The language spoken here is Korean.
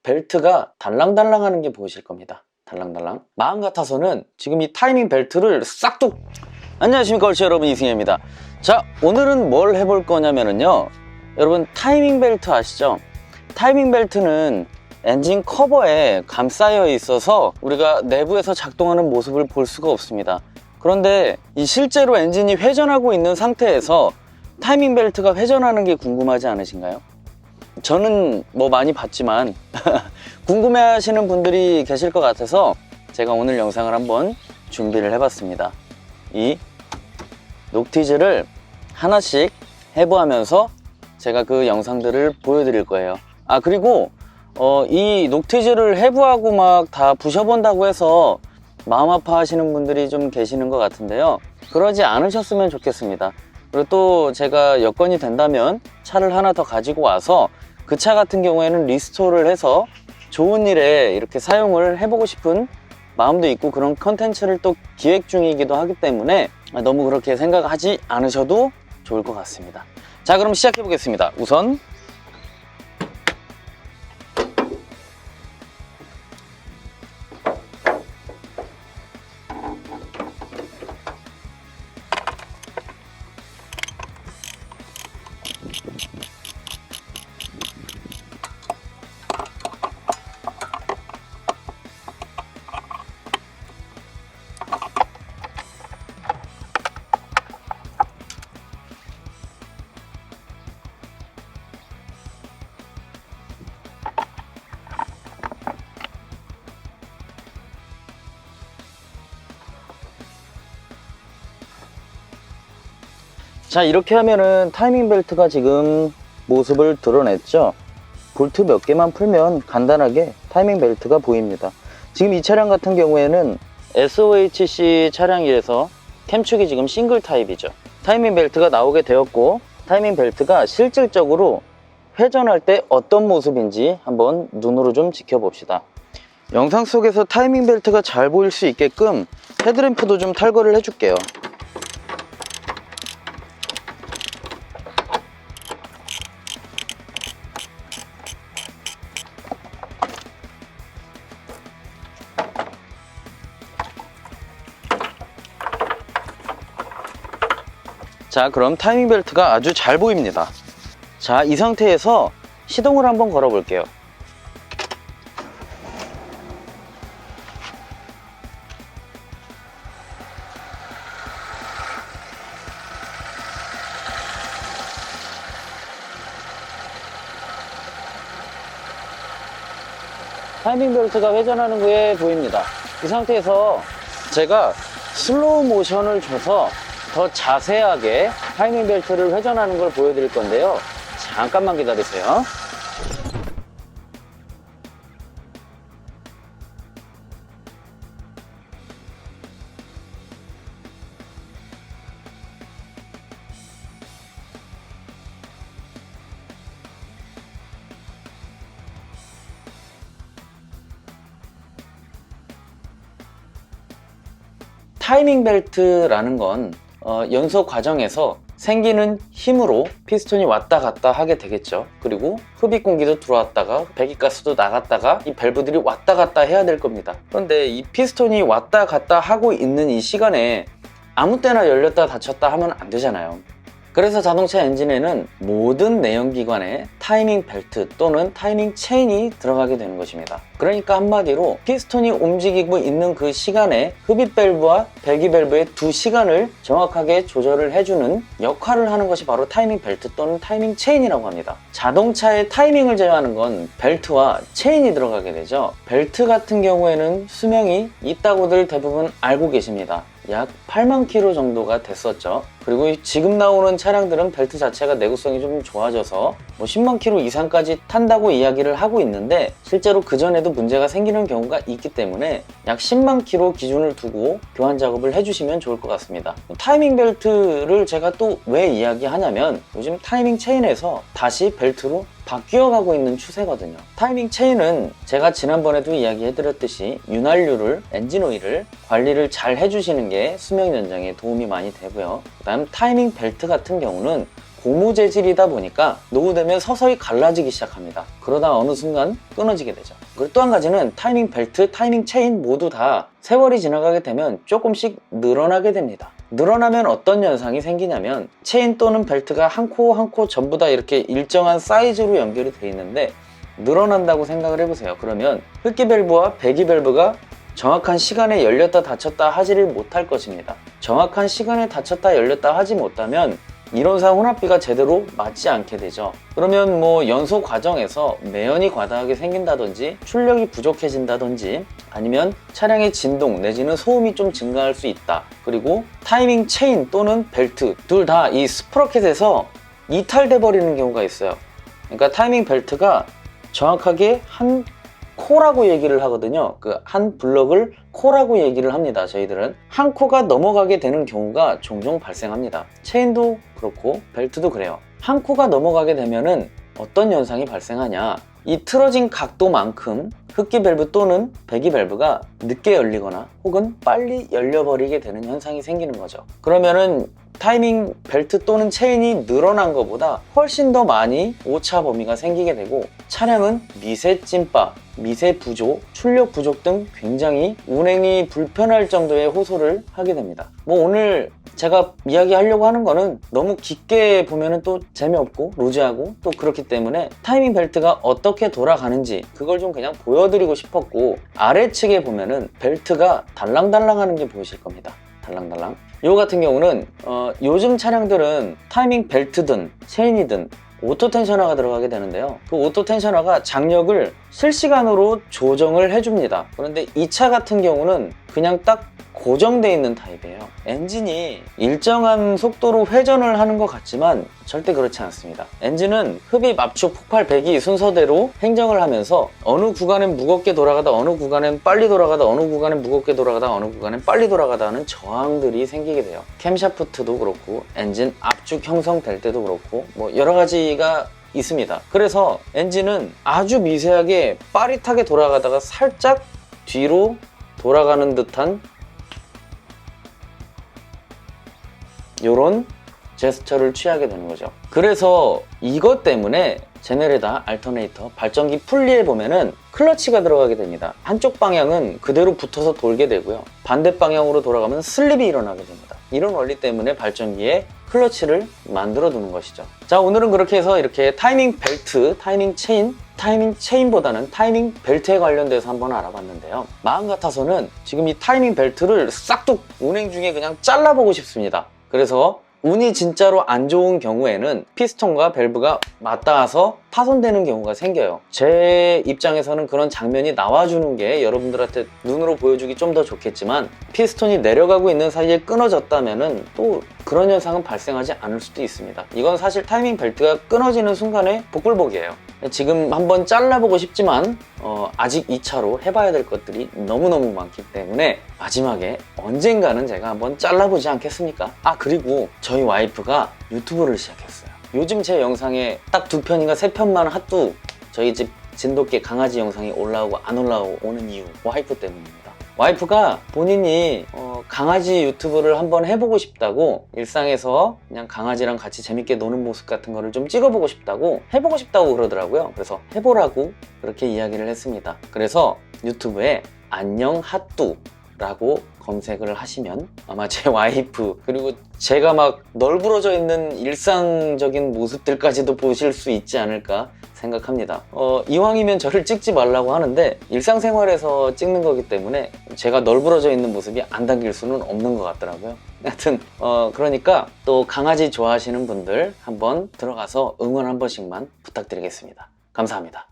벨트가 달랑달랑 하는 게 보이실 겁니다. 달랑달랑. 마음 같아서는 지금 이 타이밍 벨트를 싹둑. 안녕하십니까 얼씨 여러분, 이승엽입니다. 자, 오늘은 뭘 해볼 거냐면요, 여러분 타이밍 벨트 아시죠? 타이밍 벨트는 엔진 커버에 감싸여 있어서 우리가 내부에서 작동하는 모습을 볼 수가 없습니다. 그런데 이 실제로 엔진이 회전하고 있는 상태에서 타이밍 벨트가 회전하는 게 궁금하지 않으신가요? 저는 뭐 많이 봤지만 궁금해 하시는 분들이 계실 것 같아서 제가 오늘 영상을 한번 준비를 해봤습니다. 이 녹티즈를 하나씩 해부하면서 제가 그 영상들을 보여드릴 거예요. 아, 그리고 이 녹티즈를 해부하고 막 다 부셔본다고 해서 마음 아파하시는 분들이 좀 계시는 것 같은데요, 그러지 않으셨으면 좋겠습니다. 그리고 또 제가 여건이 된다면 차를 하나 더 가지고 와서 그 차 같은 경우에는 리스토어를 해서 좋은 일에 이렇게 사용을 해보고 싶은 마음도 있고, 그런 컨텐츠를 또 기획 중이기도 하기 때문에 너무 그렇게 생각하지 않으셔도 좋을 것 같습니다. 자, 그럼 시작해 보겠습니다. 우선 자, 이렇게 하면은 타이밍 벨트가 지금 모습을 드러냈죠. 볼트 몇 개만 풀면 간단하게 타이밍 벨트가 보입니다. 지금 이 차량 같은 경우에는 SOHC 차량이라서 캠축이 지금 싱글 타입이죠. 타이밍 벨트가 나오게 되었고, 타이밍 벨트가 실질적으로 회전할 때 어떤 모습인지 한번 눈으로 좀 지켜봅시다. 영상 속에서 타이밍 벨트가 잘 보일 수 있게끔 헤드램프도 좀 탈거를 해줄게요. 자, 그럼 타이밍 벨트가 아주 잘 보입니다. 자, 이 상태에서 시동을 한번 걸어 볼게요. 타이밍 벨트가 회전하는 게 보입니다. 이 상태에서 제가 슬로우 모션을 줘서 더 자세하게 타이밍 벨트를 회전하는 걸 보여드릴 건데요, 잠깐만 기다리세요. 타이밍 벨트라는 건 연소 과정에서 생기는 힘으로 피스톤이 왔다 갔다 하게 되겠죠. 그리고 흡입 공기도 들어왔다가 배기가스도 나갔다가 이 밸브들이 왔다 갔다 해야 될 겁니다. 그런데 이 피스톤이 왔다 갔다 하고 있는 이 시간에 아무 때나 열렸다 닫혔다 하면 안 되잖아요. 그래서 자동차 엔진에는 모든 내연기관에 타이밍 벨트 또는 타이밍 체인이 들어가게 되는 것입니다. 그러니까 한마디로 피스톤이 움직이고 있는 그 시간에 흡입 밸브와 배기 밸브의 두 시간을 정확하게 조절을 해주는 역할을 하는 것이 바로 타이밍 벨트 또는 타이밍 체인이라고 합니다. 자동차의 타이밍을 제어하는 건 벨트와 체인이 들어가게 되죠. 벨트 같은 경우에는 수명이 있다고들 대부분 알고 계십니다. 약 8만 킬로 정도가 됐었죠. 그리고 지금 나오는 차량들은 벨트 자체가 내구성이 좀 좋아져서 뭐 10만 킬로 이상까지 탄다고 이야기를 하고 있는데, 실제로 그전에도 문제가 생기는 경우가 있기 때문에 약 10만 킬로 기준을 두고 교환 작업을 해주시면 좋을 것 같습니다. 타이밍 벨트를 제가 또 왜 이야기하냐면, 요즘 타이밍 체인에서 다시 벨트로 바뀌어가고 있는 추세거든요. 타이밍 체인은 제가 지난번에도 이야기해드렸듯이 윤활유를, 엔진 오일을 관리를 잘 해주시는 게 수명 연장에 도움이 많이 되고요. 그 다음 타이밍 벨트 같은 경우는 고무 재질이다 보니까 노후되면 서서히 갈라지기 시작합니다. 그러다 어느 순간 끊어지게 되죠. 그리고 또 한 가지는 타이밍 벨트, 타이밍 체인 모두 다 세월이 지나가게 되면 조금씩 늘어나게 됩니다. 늘어나면 어떤 현상이 생기냐면 체인 또는 벨트가 한 코 한 코 전부 다 이렇게 일정한 사이즈로 연결이 되어 있는데 늘어난다고 생각을 해보세요. 그러면 흡기 밸브와 배기 밸브가 정확한 시간에 열렸다 닫혔다 하지를 못할 것입니다. 정확한 시간에 닫혔다 열렸다 하지 못하면 이론상 혼합비가 제대로 맞지 않게 되죠. 그러면 뭐 연소 과정에서 매연이 과다하게 생긴다든지 출력이 부족해진다든지 아니면 차량의 진동 내지는 소음이 좀 증가할 수 있다. 그리고 타이밍 체인 또는 벨트 둘 다 이 스프러켓에서 이탈돼 버리는 경우가 있어요. 그러니까 타이밍 벨트가 정확하게 한 코라고 얘기를 하거든요. 그 한 블럭을 코라고 얘기를 합니다. 저희들은 한 코가 넘어가게 되는 경우가 종종 발생합니다. 체인도 그렇고 벨트도 그래요. 한 코가 넘어가게 되면은 어떤 현상이 발생하냐, 이 틀어진 각도만큼 흡기 밸브 또는 배기 밸브가 늦게 열리거나 혹은 빨리 열려버리게 되는 현상이 생기는 거죠. 그러면은 타이밍 벨트 또는 체인이 늘어난 것보다 훨씬 더 많이 오차 범위가 생기게 되고 차량은 미세 찐빠, 미세 부조, 출력 부족 등 굉장히 운행이 불편할 정도의 호소를 하게 됩니다. 뭐 오늘 제가 이야기하려고 하는 거는 너무 깊게 보면은 또 재미없고 루즈하고 또 그렇기 때문에 타이밍 벨트가 어떻게 돌아가는지 그걸 좀 그냥 보여드리고 싶었고, 아래측에 보면은 벨트가 달랑달랑 하는 게 보이실 겁니다. 달랑달랑. 요 같은 경우는 요즘 차량들은 타이밍 벨트든 체인이든 오토 텐셔너가 들어가게 되는데요. 그 오토 텐셔너가 장력을 실시간으로 조정을 해줍니다. 그런데 이 차 같은 경우는 그냥 딱 고정되어 있는 타입이에요. 엔진이 일정한 속도로 회전을 하는 것 같지만 절대 그렇지 않습니다. 엔진은 흡입, 압축, 폭발, 배기 순서대로 행정을 하면서 어느 구간엔 무겁게 돌아가다 어느 구간엔 빨리 돌아가다 어느 구간엔 무겁게 돌아가다 어느 구간엔 빨리 돌아가다 하는 저항들이 생기게 돼요. 캠샤프트도 그렇고 엔진 압축 형성될 때도 그렇고 뭐 여러 가지가 있습니다. 그래서 엔진은 아주 미세하게 빠릿하게 돌아가다가 살짝 뒤로 돌아가는 듯한 이런 제스처를 취하게 되는 거죠. 그래서 이것 때문에 제네레다, 알터네이터, 발전기 풀리에 보면은 클러치가 들어가게 됩니다. 한쪽 방향은 그대로 붙어서 돌게 되고요. 반대 방향으로 돌아가면 슬립이 일어나게 됩니다. 이런 원리 때문에 발전기에 클러치를 만들어 두는 것이죠. 자, 오늘은 그렇게 해서 이렇게 타이밍 벨트, 타이밍 체인보다는 타이밍 벨트에 관련돼서 한번 알아봤는데요. 마음 같아서는 지금 이 타이밍 벨트를 싹둑 운행 중에 그냥 잘라보고 싶습니다. 그래서 운이 진짜로 안 좋은 경우에는 피스톤과 밸브가 맞닿아서 파손되는 경우가 생겨요. 제 입장에서는 그런 장면이 나와주는 게 여러분들한테 눈으로 보여주기 좀 더 좋겠지만 피스톤이 내려가고 있는 사이에 끊어졌다면은 또 그런 현상은 발생하지 않을 수도 있습니다. 이건 사실 타이밍 벨트가 끊어지는 순간에 복불복이에요. 지금 한번 잘라보고 싶지만 아직 2차로 해봐야 될 것들이 너무너무 많기 때문에 마지막에 언젠가는 제가 한번 잘라보지 않겠습니까? 아, 그리고 저희 와이프가 유튜브를 시작했어요. 요즘 제 영상에 딱 2편인가 3편만 핫도 저희 집 진돗개 강아지 영상이 올라오고 안 올라오는 이유, 와이프 때문입니다. 와이프가 본인이 강아지 유튜브를 한번 해보고 싶다고, 일상에서 그냥 강아지랑 같이 재밌게 노는 모습 같은 거를 좀 찍어보고 싶다고, 해보고 싶다고 그러더라고요. 그래서 해보라고 그렇게 이야기를 했습니다. 그래서 유튜브에 안녕 핫뚜 라고 검색을 하시면 아마 제 와이프 그리고 제가 막 널브러져 있는 일상적인 모습들까지도 보실 수 있지 않을까 생각합니다. 이왕이면 저를 찍지 말라고 하는데 일상생활에서 찍는 거기 때문에 제가 널브러져 있는 모습이 안 담길 수는 없는 것 같더라고요. 하여튼 그러니까 또 강아지 좋아하시는 분들 한번 들어가서 응원 한 번씩만 부탁드리겠습니다. 감사합니다.